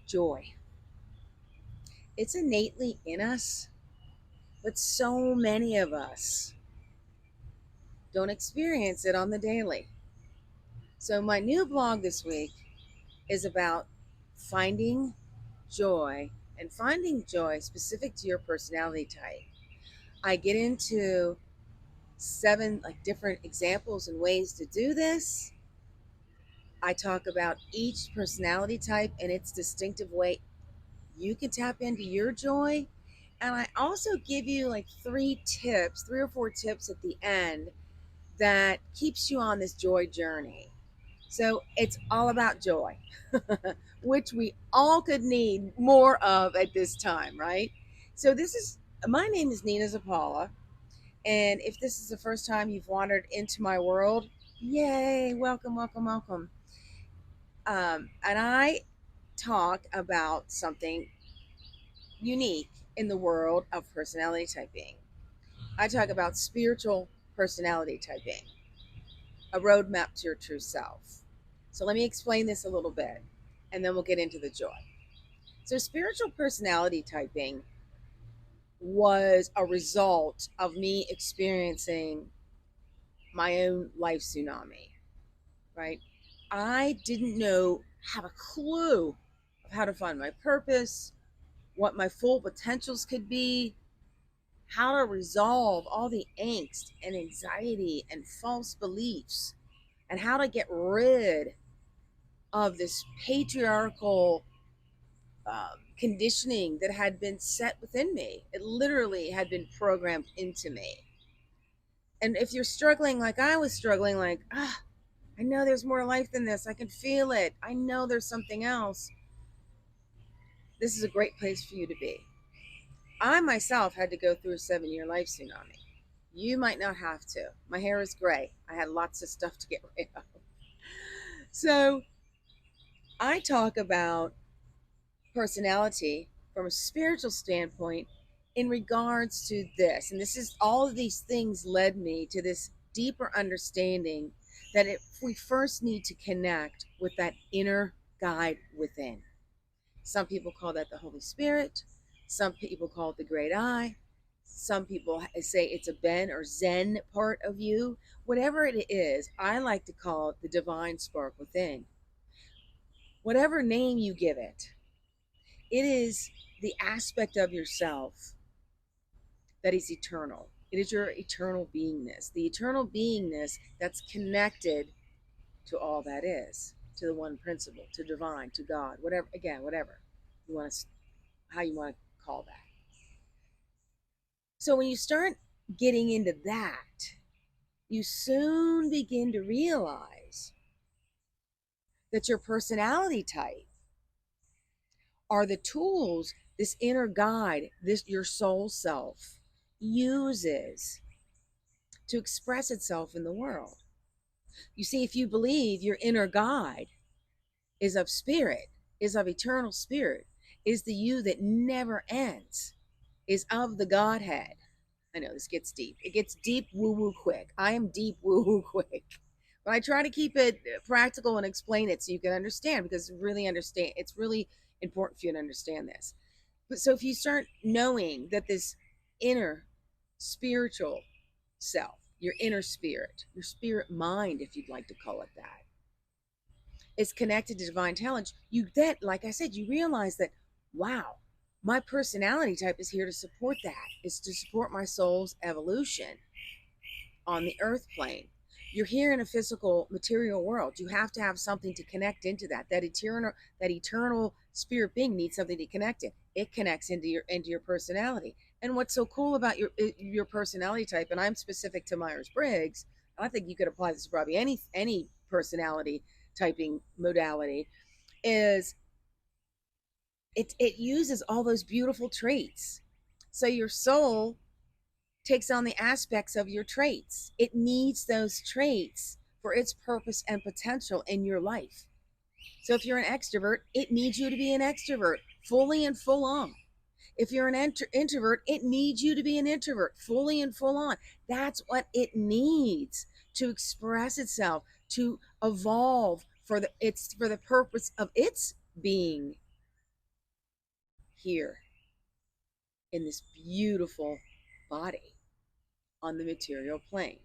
Joy. It's innately in us, but so many of us don't experience it on the daily. So, my new blog this week is about finding joy and finding joy specific to your personality type. I get into seven different examples and ways to do this. I talk about each personality type and its distinctive way you can tap into your joy. And I also give you three or four tips at the end that keeps you on this joy journey. So it's all about joy, which we all could need more of at this time, right? So my name is Nina Zapala. And if this is the first time you've wandered into my world, yay, welcome, welcome, welcome. And I talk about something unique in the world of personality typing. I talk about spiritual personality typing, a roadmap to your true self. So let me explain this a little bit, and then we'll get into the joy. So, spiritual personality typing was a result of me experiencing my own life tsunami, right? I didn't have a clue of how to find my purpose, what my full potentials could be, how to resolve all the angst and anxiety and false beliefs, and how to get rid of this patriarchal conditioning that had been set within me. It literally had been programmed into me. And if you're struggling like I was struggling, I know there's more life than this. I can feel it. I know there's something else. This is a great place for you to be. I myself had to go through a 7-year life tsunami. You might not have to. My hair is gray. I had lots of stuff to get rid of. So I talk about personality from a spiritual standpoint in regards to this. And this is all of these things led me to this deeper understanding that if we first need to connect with that inner guide within. Some people call that the Holy Spirit. Some people call it the great I. Some people say it's a Ben or Zen part of you. Whatever it is, I like to call it the divine spark within. Whatever name you give it, it is the aspect of yourself that is eternal. It is your eternal beingness, the eternal beingness that's connected to all that is, to the one principle, to divine, to God, whatever you want to, how you want to call that. So when you start getting into that, you soon begin to realize that your personality type are the tools this inner guide, this your soul self uses to express itself in the world. You see, if you believe your inner guide is of spirit, is of eternal spirit, is the you that never ends, is of the Godhead. I know this gets deep. It gets deep woo woo quick. I am deep woo woo quick. But I try to keep it practical and explain it so you can understand, because it's really important for you to understand this. But so if you start knowing that this inner spiritual self, your inner spirit, your spirit mind, if you'd like to call it that, is connected to divine talent, you then, like I said, you realize that, wow, my personality type is here to support that. It's to support my soul's evolution on the earth plane. You're here in a physical material world. You have to have something to connect into that. That eternal spirit being needs something to connect it. It connects into your personality. And what's so cool about your personality type, and I'm specific to Myers-Briggs, I think you could apply this to probably any personality typing modality, is it uses all those beautiful traits. So your soul takes on the aspects of your traits. It needs those traits for its purpose and potential in your life. So if you're an extrovert, it needs you to be an extrovert fully and full on. If you're an introvert, it needs you to be an introvert fully and full on. That's what it needs to express itself, to evolve for the purpose of its being. here in this beautiful body on the material plane.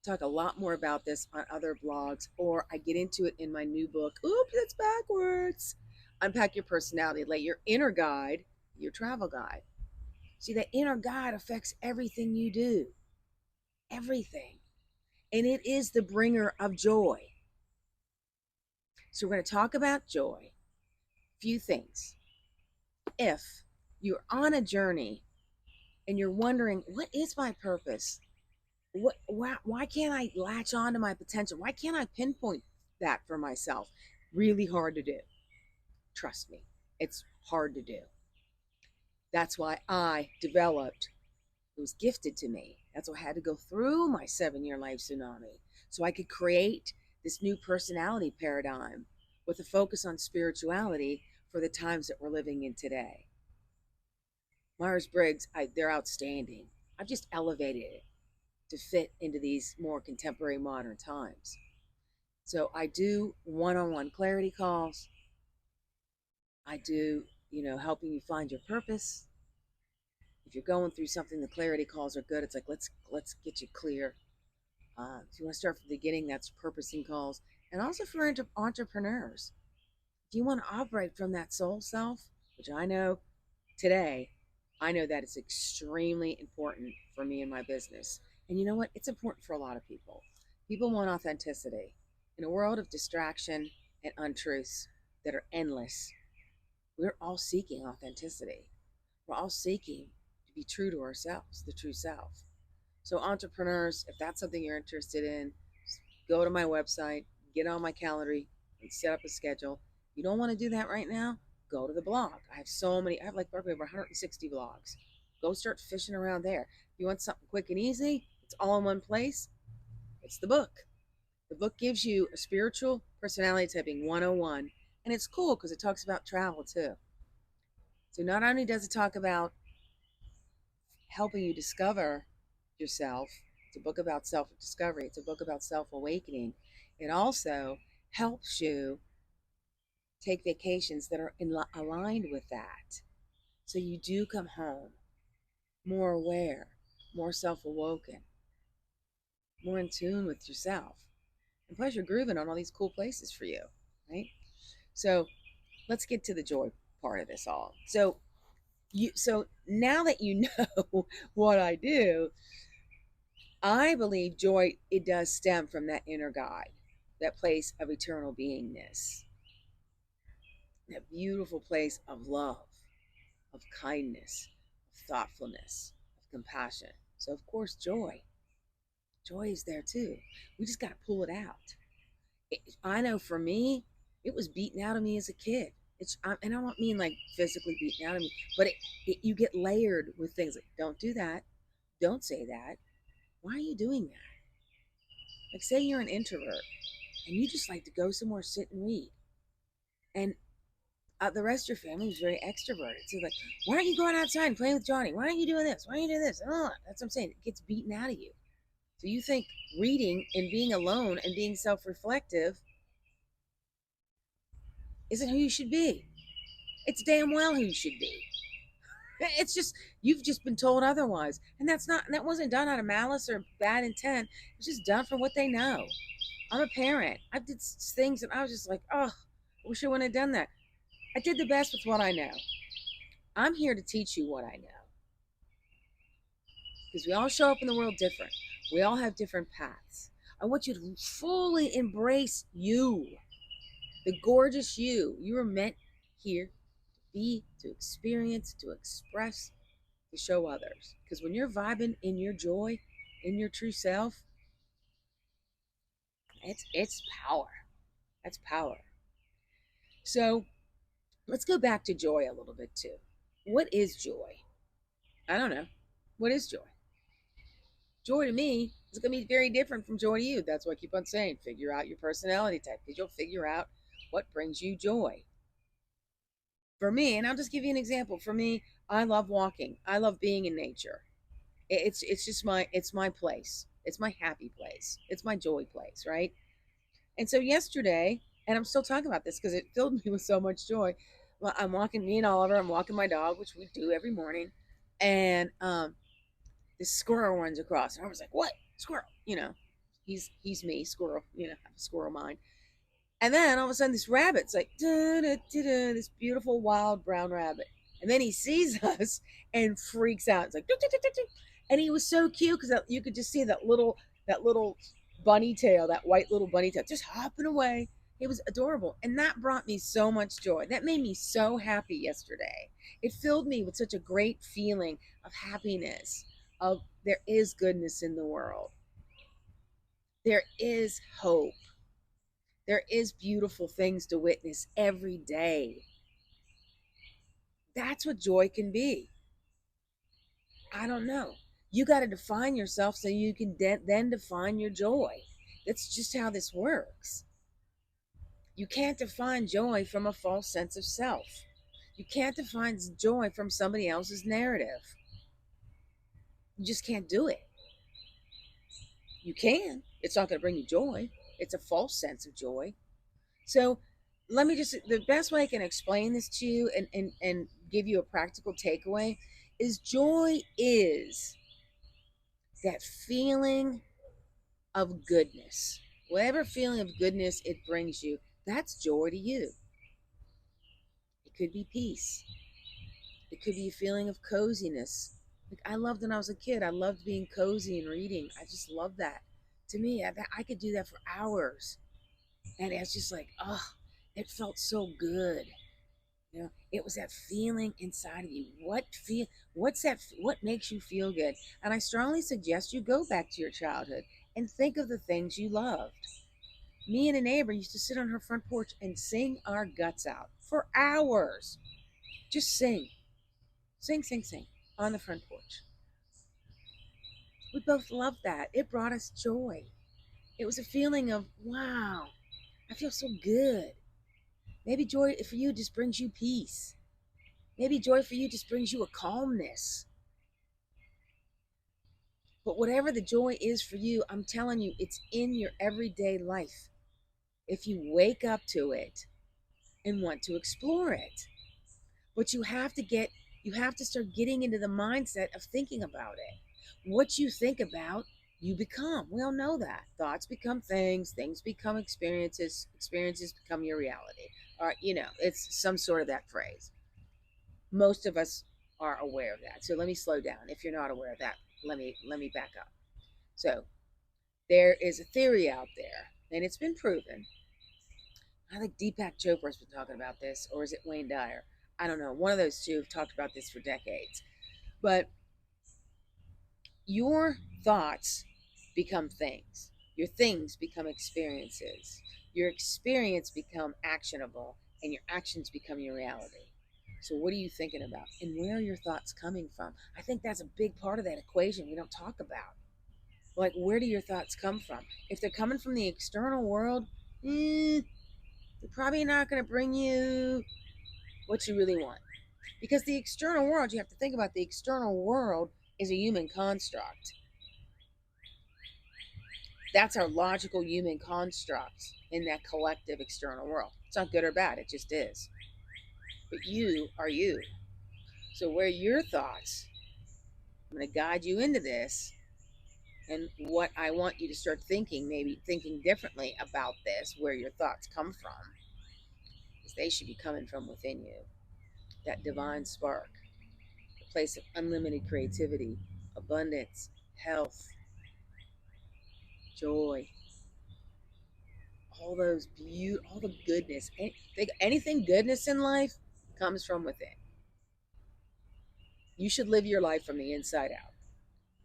Talk a lot more about this on other blogs, or I get into it in my new book. Oops, that's backwards. Unpack your personality. Let your inner guide, your travel guide. See, that inner guide affects everything you do. Everything. And it is the bringer of joy. So we're going to talk about joy. Few things. If you're on a journey and you're wondering, what is my purpose? Why can't I latch on to my potential? Why can't I pinpoint that for myself? Really hard to do. Trust me, it's hard to do. That's why I developed, it was gifted to me. That's why I had to go through my 7-year life tsunami so I could create this new personality paradigm with a focus on spirituality for the times that we're living in today. Myers-Briggs, they're outstanding. I've just elevated it to fit into these more contemporary modern times. So I do one-on-one clarity calls. I do, helping you find your purpose. If you're going through something, the clarity calls are good. It's like, let's get you clear. If you want to start from the beginning, that's purposing calls. And also for entrepreneurs, if you want to operate from that soul self, which I know today, I know that it's extremely important for me in my business. And you know what? It's important for a lot of people. People want authenticity. In a world of distraction and untruths that are endless, we're all seeking authenticity. We're all seeking to be true to ourselves, the true self. So entrepreneurs, if that's something you're interested in, go to my website, get on my calendar, and set up a schedule. If you don't want to do that right now, go to the blog. I have like probably over 160 blogs. Go start fishing around there. If you want something quick and easy, it's all in one place. It's the book. The book gives you a spiritual personality typing 101, and it's cool because it talks about travel too. So not only does it talk about helping you discover yourself, it's a book about self-discovery, it's a book about self-awakening. It also helps you take vacations that are aligned with that. So you do come home more aware, more self-awoken, more in tune with yourself. And plus you're grooving on all these cool places for you, right? So let's get to the joy part of this all. So now that you know what I do, I believe joy, it does stem from that inner guide, that place of eternal beingness, that beautiful place of love, of kindness, of thoughtfulness, of compassion. So of course, joy is there too. We just got to pull it out. I know for me, it was beaten out of me as a kid. And I don't mean like physically beaten out of me, but you get layered with things like, don't do that, don't say that. Why are you doing that? Like, say you're an introvert and you just like to go somewhere, sit and read, and the rest of your family is very extroverted. So like, why aren't you going outside and playing with Johnny? Why aren't you doing this? Why aren't you doing this? Oh, that's what I'm saying. It gets beaten out of you. So you think reading and being alone and being self-reflective isn't who you should be. It's damn well who you should be. It's just, you've just been told otherwise. And that wasn't done out of malice or bad intent. It's just done for what they know. I'm a parent. I did things and I was just like, oh, I wish I wouldn't have done that. I did the best with what I know. I'm here to teach you what I know. Because we all show up in the world different. We all have different paths. I want you to fully embrace you, the gorgeous you. You were meant here to be, to experience, to express, to show others. Because when you're vibing in your joy, in your true self, it's power. That's power. So let's go back to joy a little bit too. What is joy? I don't know. What is joy? Joy to me is going to be very different from joy to you. That's why I keep on saying, figure out your personality type, because you'll figure out what brings you joy. For me, and I'll just give you an example. For me, I love walking. I love being in nature. It's just it's my place. It's my happy place. It's my joy place, right? And so yesterday, and I'm still talking about this because it filled me with so much joy. I'm walking, me and Oliver, I'm walking my dog, which we do every morning. And this squirrel runs across. And I was like, what? Squirrel. He's me, squirrel, I have a squirrel mind. And then all of a sudden, this rabbit's like, da, da, da, da, this beautiful wild brown rabbit. And then he sees us and freaks out. It's like, "Doo, doo, doo, doo, doo." And he was so cute because you could just see that little bunny tail, that white little bunny tail, just hopping away. It was adorable. And that brought me so much joy. That made me so happy yesterday. It filled me with such a great feeling of happiness, of there is goodness in the world. There is hope. There is beautiful things to witness every day. That's what joy can be. I don't know. You got to define yourself so you can then define your joy. That's just how this works. You can't define joy from a false sense of self. You can't define joy from somebody else's narrative. You just can't do it. You can. It's not going to bring you joy. It's a false sense of joy. So let me just, the best way I can explain this to you and give you a practical takeaway is joy is that feeling of goodness. Whatever feeling of goodness it brings you, that's joy to you. It could be peace. It could be a feeling of coziness. Like I loved when I was a kid, I loved being cozy and reading. I just loved that. To me, I could do that for hours. And it's just like, oh, it felt so good. It was that feeling inside of you. What makes you feel good? And I strongly suggest you go back to your childhood and think of the things you loved. Me and a neighbor used to sit on her front porch and sing our guts out for hours. Just sing. Sing, sing, sing on the front porch. We both loved that. It brought us joy. It was a feeling of, wow, I feel so good. Maybe joy for you just brings you peace. Maybe joy for you just brings you a calmness. But whatever the joy is for you, I'm telling you, it's in your everyday life. If you wake up to it and want to explore it. But you have to start getting into the mindset of thinking about it. What you think about, you become. We all know that. Thoughts become things, things become experiences, experiences become your reality. Or, it's some sort of that phrase. Most of us are aware of that. So let me slow down. If you're not aware of that, let me back up. So there is a theory out there, and it's been proven. I think Deepak Chopra's been talking about this, or is it Wayne Dyer? I don't know. One of those two have talked about this for decades. But your thoughts become things. Your things become experiences. Your experience become actionable, and your actions become your reality. So what are you thinking about? And where are your thoughts coming from? I think that's a big part of that equation we don't talk about. Like, where do your thoughts come from? If they're coming from the external world, they're probably not going to bring you what you really want. Because the external world, you have to think about the external world is a human construct. That's our logical human construct in that collective external world. It's not good or bad, it just is. But you are you. So where your thoughts, I'm going to guide you into this. And what I want you to start thinking, maybe thinking differently about this, where your thoughts come from, is they should be coming from within you. That divine spark, a place of unlimited creativity, abundance, health, joy, all the goodness. Anything goodness in life comes from within. You should live your life from the inside out.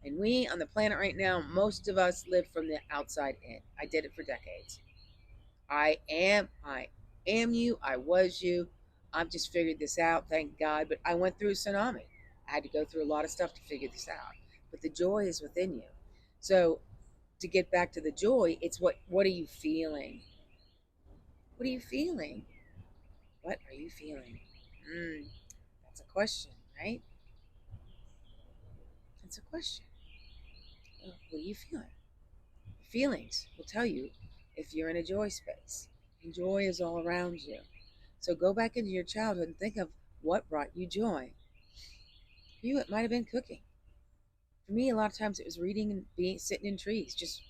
And we on the planet right now, most of us live from the outside in. I did it for decades. I am you. I was you. I've just figured this out, thank God. But I went through a tsunami. I had to go through a lot of stuff to figure this out. But the joy is within you. So to get back to the joy, it's what are you feeling? What are you feeling? What are you feeling? That's a question, right? That's a question. What are you feeling? Feelings will tell you if you're in a joy space. And joy is all around you. So go back into your childhood and think of what brought you joy. For you, it might have been cooking. For me, a lot of times it was reading and being sitting in trees, just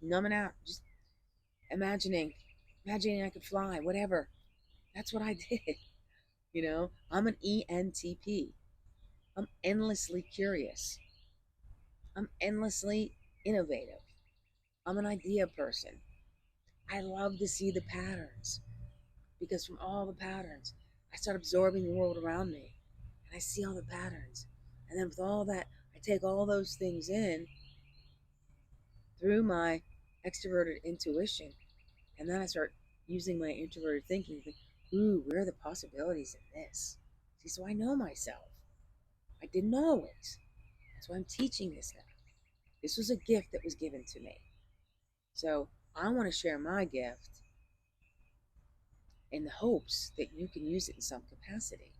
numbing out, just imagining, imagining I could fly, whatever. That's what I did. I'm an ENTP. I'm endlessly curious. I'm endlessly innovative. I'm an idea person. I love to see the patterns because from all the patterns, I start absorbing the world around me and I see all the patterns. And then with all that, I take all those things in through my extroverted intuition. And then I start using my introverted thinking. Think, ooh, where are the possibilities in this? See, so I know myself. I didn't always. That's why I'm teaching this now. This was a gift that was given to me. So I want to share my gift in the hopes that you can use it in some capacity.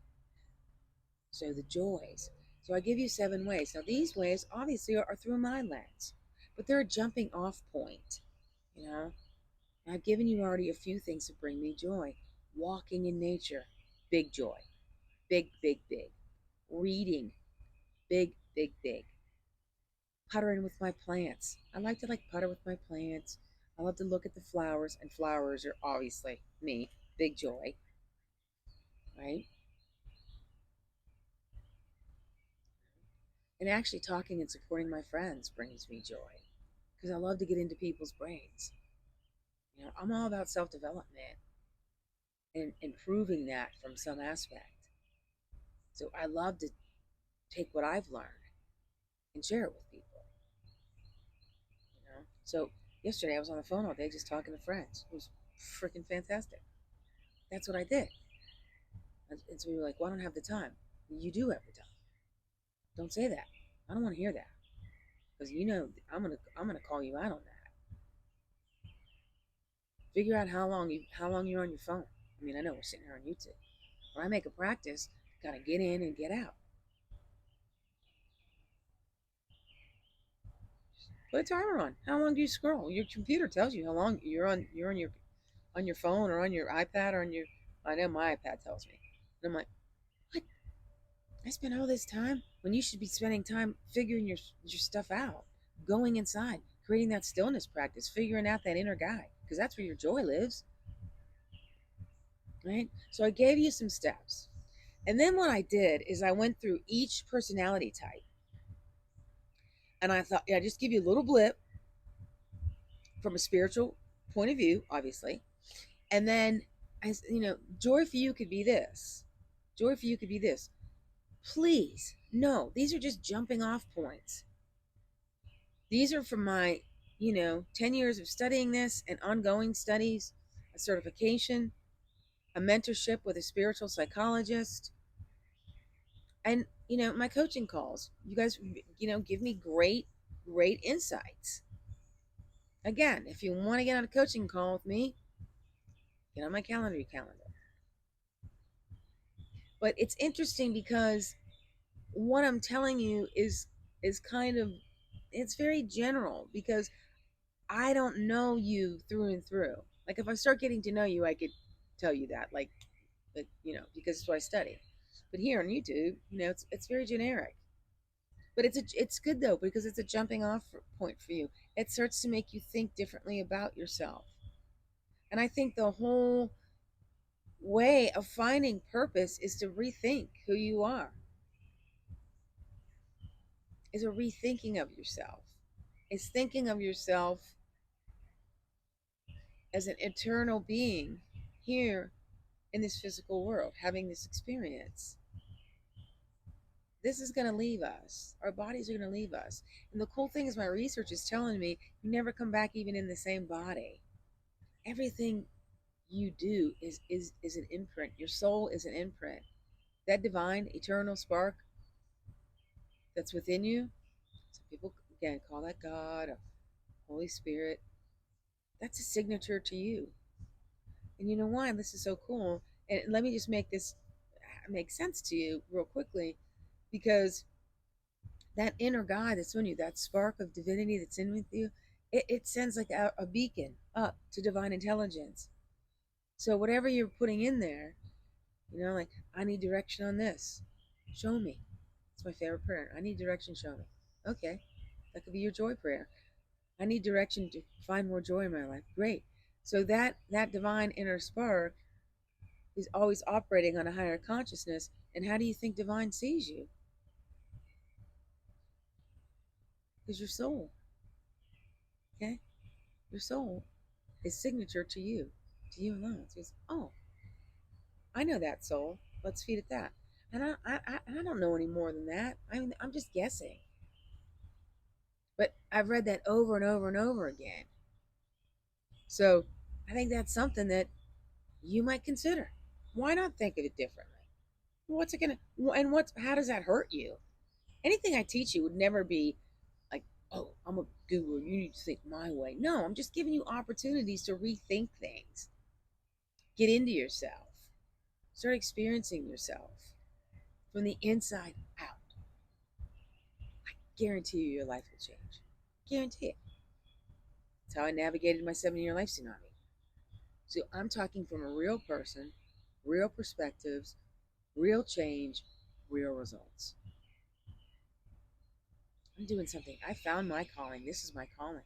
So the joys. So I give you 7 ways. Now these ways obviously are through my lens, but they're a jumping off point. You know, and I've given you already a few things that bring me joy. Walking in nature, big joy. Big, big, big. Reading, big, big, big. Puttering with my plants. I like to putter with my plants. I love to look at the flowers, and flowers are obviously me, big joy, right? And actually talking and supporting my friends brings me joy because I love to get into people's brains. I'm all about self-development and improving that from some aspect. So I love to take what I've learned and share it with people. So yesterday I was on the phone all day just talking to friends. It was freaking fantastic. That's what I did. And so we were like, well, I don't have the time. You do have the time. Don't say that. I don't want to hear that. Because I'm gonna call you out on that. Figure out how long you're on your phone. I mean, I know we're sitting here on YouTube. When I make a practice, gotta get in and get out. Put a timer on. How long do you scroll? Your computer tells you how long you're on your phone or on your iPad or on your. I know my iPad tells me. And I'm like, what? I spent all this time when you should be spending time figuring your stuff out, going inside, creating that stillness practice, figuring out that inner guy, because that's where your joy lives, right? So I gave you some steps. And then what I did is I went through each personality type and I thought, yeah, just give you a little blip from a spiritual point of view, obviously. And then, joy for you could be this. Joy for you could be this. Please, no, these are just jumping off points. These are from my, 10 years of studying this and ongoing studies, a certification, a mentorship with a spiritual psychologist, and, my coaching calls. You guys, give me great, great insights. Again, if you want to get on a coaching call with me, get on my calendar. But it's interesting because what I'm telling you is kind of, it's very general because I don't know you through and through. Like if I start getting to know you, I could tell you that, because it's what I study. But here on YouTube, it's very generic. But it's good though because it's a jumping off point for you. It starts to make you think differently about yourself. And I think the whole way of finding purpose is to rethink who you are. Is a rethinking of yourself. It's thinking of yourself as an eternal being here in this physical world, having this experience. This is going to leave us. Our bodies are going to leave us. And the cool thing is my research is telling me you never come back even in the same body. Everything you do is an imprint. Your soul is an imprint. That divine, eternal spark that's within you, some people, again, call that God or Holy Spirit. That's a signature to you. And you know why? This is so cool. And let me just make this make sense to you real quickly, because that inner guy that's in you, that spark of divinity that's in with you, it sends like a beacon up to divine intelligence. So whatever you're putting in there, like, I need direction on this. Show me. It's my favorite prayer. I need direction, show me. Okay. That could be your joy prayer. I need direction to find more joy in my life. Great. So that divine inner spark is always operating on a higher consciousness. And how do you think divine sees you? Because your soul, okay? Your soul is signature to you alone. So it's, oh, I know that soul. Let's feed it that. And I don't know any more than that. I'm just guessing. But I've read that over and over and over again. So I think that's something that you might consider. Why not think of it differently? What's it gonna and how does that hurt you? Anything I teach you would never be like, oh, I'm a guru, you need to think my way. No, I'm just giving you opportunities to rethink things. Get into yourself. Start experiencing yourself from the inside out. I guarantee you your life will change. Guarantee it. That's how I navigated my 7-year life tsunami. So I'm talking from a real person, real perspectives, real change, real results. I'm doing something. I found my calling. This is my calling.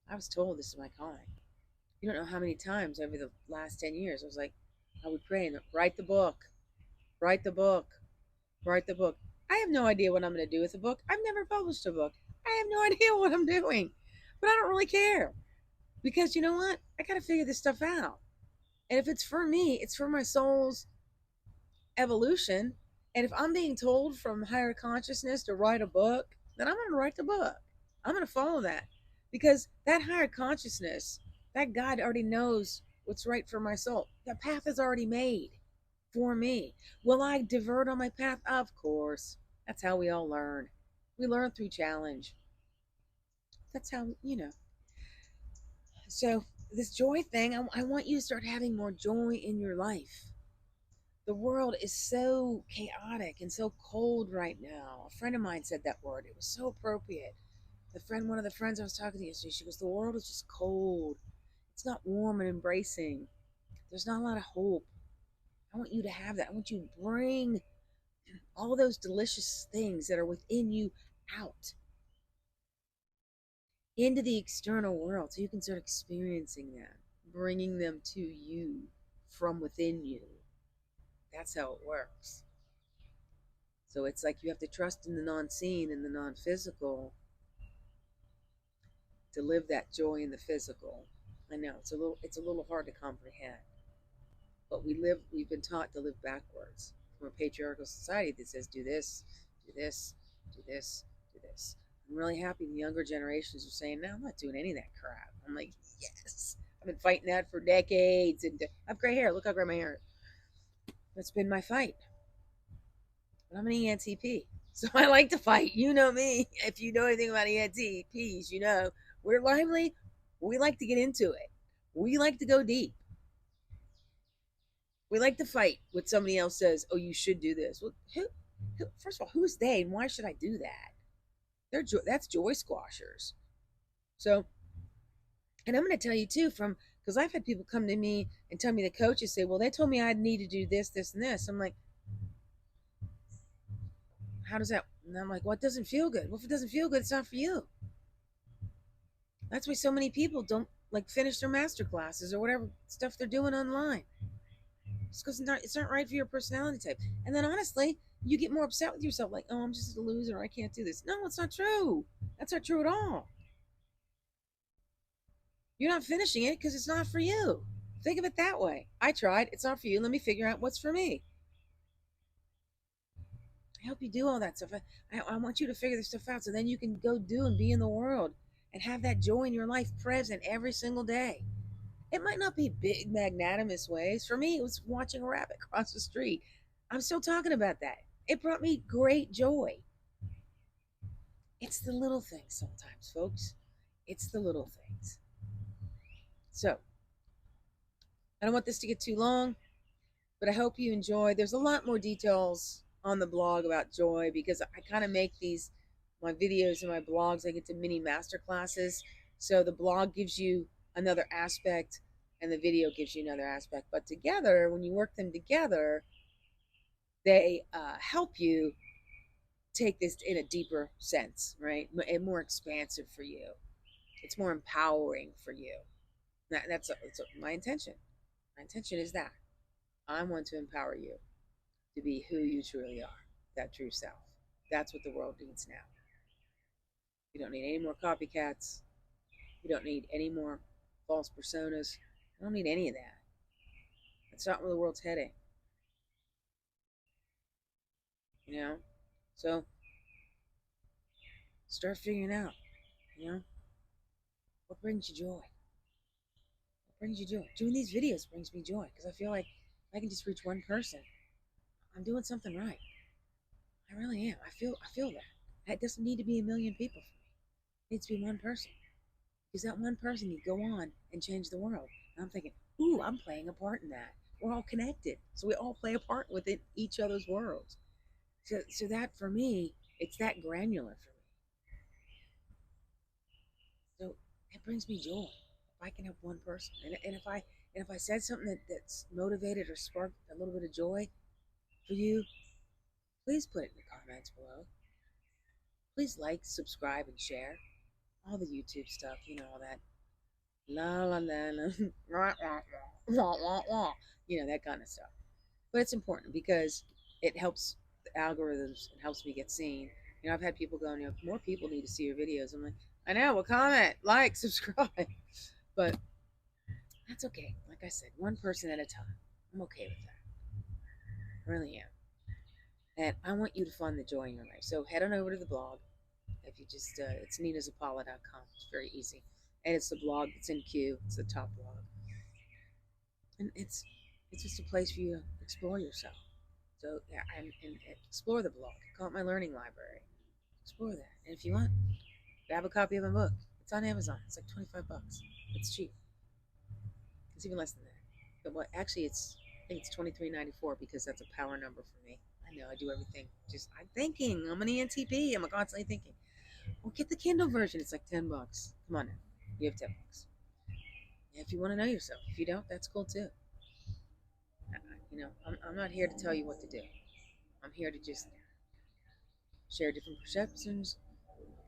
I was told this is my calling. You don't know how many times over the last 10 years I was like, I would pray and write the book, write the book, write the book. I have no idea what I'm going to do with the book. I've never published a book. I have no idea what I'm doing, but I don't really care because you know what? I got to figure this stuff out. And if it's for me, it's for my soul's evolution. And if I'm being told from higher consciousness to write a book, then I'm going to write the book. I'm going to follow that because that higher consciousness, that God already knows what's right for my soul. That path is already made for me. Will I divert on my path? Of course. That's how we all learn. We learn through challenge. That's how, So, this joy thing, I want you to start having more joy in your life. The world is so chaotic and so cold right now. A friend of mine said that word. It was so appropriate. One of the friends I was talking to yesterday, she goes, the world is just cold. It's not warm and embracing. There's not a lot of hope. I want you to have that. I want you to bring all those delicious things that are within you out into the external world so you can start experiencing them, bringing them to you from within you. That's how it works. So it's like you have to trust in the non-seen and the non-physical to live that joy in the physical. I know it's a little hard to comprehend, but we've been taught to live backwards from a patriarchal society that says do this, do this, do this, do this. I'm really happy the younger generations are saying, no, I'm not doing any of that crap. I'm like, yes, I've been fighting that for decades, and I have gray hair. Look how gray my hair is. That's been my fight. But I'm an ENTP, so I like to fight. You know me. If you know anything about ENTPs, you know we're lively. We like to get into it. We like to go deep. We like to fight when somebody else says, "Oh, you should do this." Well, first of all, who's they, and why should I do that? That's joy squashers. So, and I'm going to tell you too, because I've had people come to me and tell me the coaches say, "Well, they told me I need to do this, this, and this." I'm like, "How does that?" And I'm like, "Well, it doesn't feel good." Well, if it doesn't feel good, it's not for you. That's why so many people don't like finish their master classes or whatever stuff they're doing online. It's because it's not right for your personality type. And then honestly, you get more upset with yourself, like, oh, I'm just a loser. I can't do this. No, it's not true. That's not true at all. You're not finishing it because it's not for you. Think of it that way. I tried. It's not for you. Let me figure out what's for me. I help you do all that stuff. I want you to figure this stuff out so then you can go do and be in the world and have that joy in your life present every single day. It might not be big, magnanimous ways. For me, it was watching a rabbit cross the street. I'm still talking about that. It brought me great joy. It's the little things sometimes, folks. It's the little things. So, I don't want this to get too long, but I hope you enjoy. There's a lot more details on the blog about joy because I kind of make my videos and my blogs, I get to mini master classes. So the blog gives you another aspect and the video gives you another aspect. But together, when you work them together, they help you take this in a deeper sense, right? And more expansive for you. It's more empowering for you. That's my intention. My intention is that I want to empower you to be who you truly are, that true self. That's what the world needs now. You don't need any more copycats. You don't need any more false personas. You don't need any of that. That's not where the world's heading. You know? So start figuring out, you know, what brings you joy? What brings you joy? Doing these videos brings me joy because I feel like if I can just reach one person, I'm doing something right. I really am. I feel that. It doesn't need to be a million people for me. It needs to be one person. Because that one person can go on and change the world. And I'm thinking, ooh, I'm playing a part in that. We're all connected. So we all play a part within each other's worlds. So that for me, it's that granular for me. So it brings me joy. If I can help one person. And if I said something that's motivated or sparked a little bit of joy for you, please put it in the comments below. Please like, subscribe, and share. All the YouTube stuff, all that la la la la, wah, wah, wah, that kind of stuff. But it's important because it helps the algorithms. It helps me get seen. I've had people going, more people need to see your videos. I'm like, I know, well, comment, like, subscribe. But that's okay. Like I said, one person at a time. I'm okay with that. I really am. And I want you to find the joy in your life. So head on over to the blog. If you just, it's ninazapala.com. It's very easy. And it's the blog that's in queue. It's the top blog. And it's just a place for you to explore yourself. So yeah, and explore the blog. Call it my learning library. Explore that. And if you want, grab a copy of my book. It's on Amazon. It's like $25. It's cheap. It's even less than that. But actually I think it's $23.94 because that's a power number for me. I know I do everything. I'm thinking. I'm an ENTP. I'm constantly thinking. Well, get the Kindle version. It's like $10. Come on now. You have $10. If you want to know yourself. If you don't, that's cool too. I'm not here to tell you what to do. I'm here to just share different perceptions.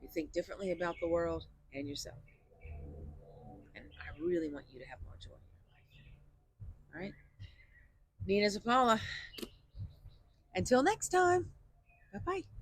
You think differently about the world and yourself. And I really want you to have more joy in your life. All right? Nina Zapala. Until next time. Bye bye.